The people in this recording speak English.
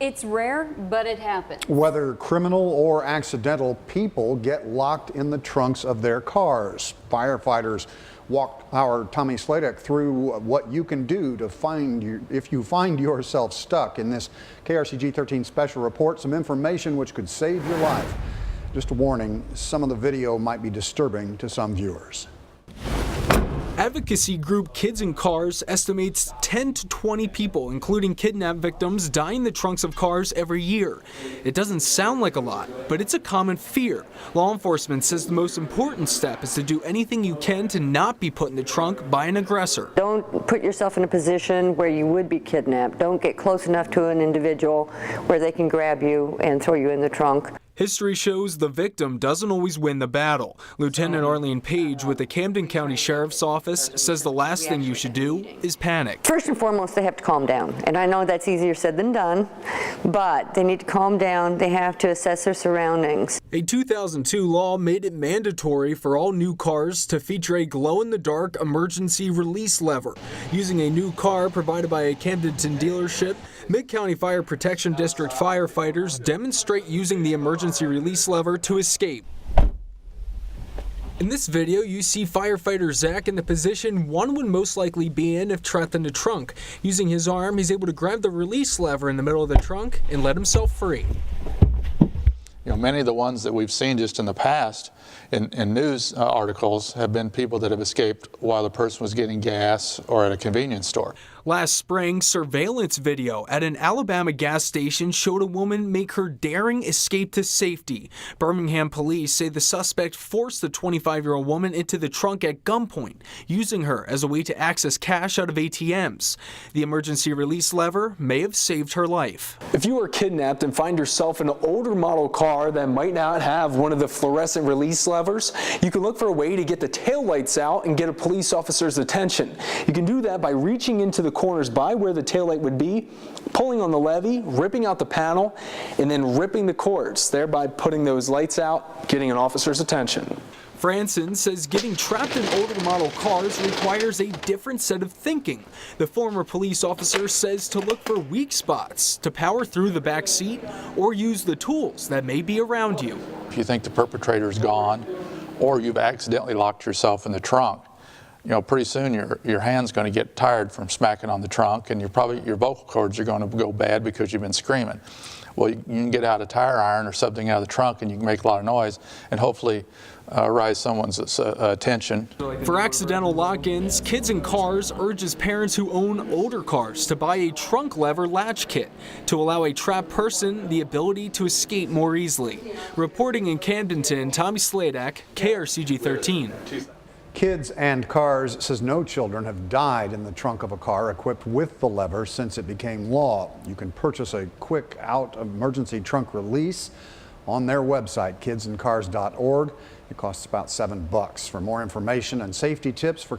It's rare, but it happens. Whether criminal or accidental, people get locked in the trunks of their cars. Firefighters walked our Tommy Sladek through what you can do to if you find yourself stuck. In this KRCG 13 special report, some information which could save your life. Just a warning, some of the video might be disturbing to some viewers. Advocacy group Kids in Cars estimates 10 to 20 people, including kidnap victims, die in the trunks of cars every year. It doesn't sound like a lot, but it's a common fear. Law enforcement says the most important step is to do anything you can to not be put in the trunk by an aggressor. Don't put yourself in a position where you would be kidnapped. Don't get close enough to an individual where they can grab you and throw you in the trunk. History shows the victim doesn't always win the battle. Lieutenant Arlene Page with the Camden County Sheriff's Office says the last thing you should do is panic. First and foremost, they have to calm down. And I know that's easier said than done, but they need to calm down. They have to assess their surroundings. A 2002 law made it mandatory for all new cars to feature a glow-in-the-dark emergency release lever. Using a new car provided by a Camdenton dealership, Mid-County Fire Protection District firefighters demonstrate using the emergency release lever to escape. In this video, you see firefighter Zach in the position one would most likely be in if trapped in the trunk. Using his arm, he's able to grab the release lever in the middle of the trunk and let himself free. You know, many of the ones that we've seen just in the past in news articles have been people that have escaped while the person was getting gas or at a convenience store. Last spring, surveillance video at an Alabama gas station showed a woman make her daring escape to safety. Birmingham police say the suspect forced the 25-year-old woman into the trunk at gunpoint, using her as a way to access cash out of ATMs. The emergency release lever may have saved her life. If you are kidnapped and find yourself in an older model car that might not have one of the fluorescent release levers, you can look for a way to get the taillights out and get a police officer's attention. You can do that by reaching into the corners by where the taillight would be, pulling on the levy, ripping out the panel, and then ripping the cords, thereby putting those lights out, getting an officer's attention. Franson says getting trapped in older model cars requires a different set of thinking. The former police officer says to look for weak spots, to power through the back seat, or use the tools that may be around you. If you think the perpetrator's gone, or you've accidentally locked yourself in the trunk, you know, pretty soon your hand's going to get tired from smacking on the trunk, and your vocal cords are going to go bad because you've been screaming. Well, you can get out a tire iron or something out of the trunk, and you can make a lot of noise, and hopefully rise someone's attention. For accidental lock-ins, Kids in Cars urges parents who own older cars to buy a trunk lever latch kit to allow a trapped person the ability to escape more easily. Reporting in Camdenton, Tommy Sladek, KRCG 13. Kids and Cars says no children have died in the trunk of a car equipped with the lever since it became law. You can purchase a quick out emergency trunk release on their website, kidsincars.org. It costs about $7. For more information and safety tips for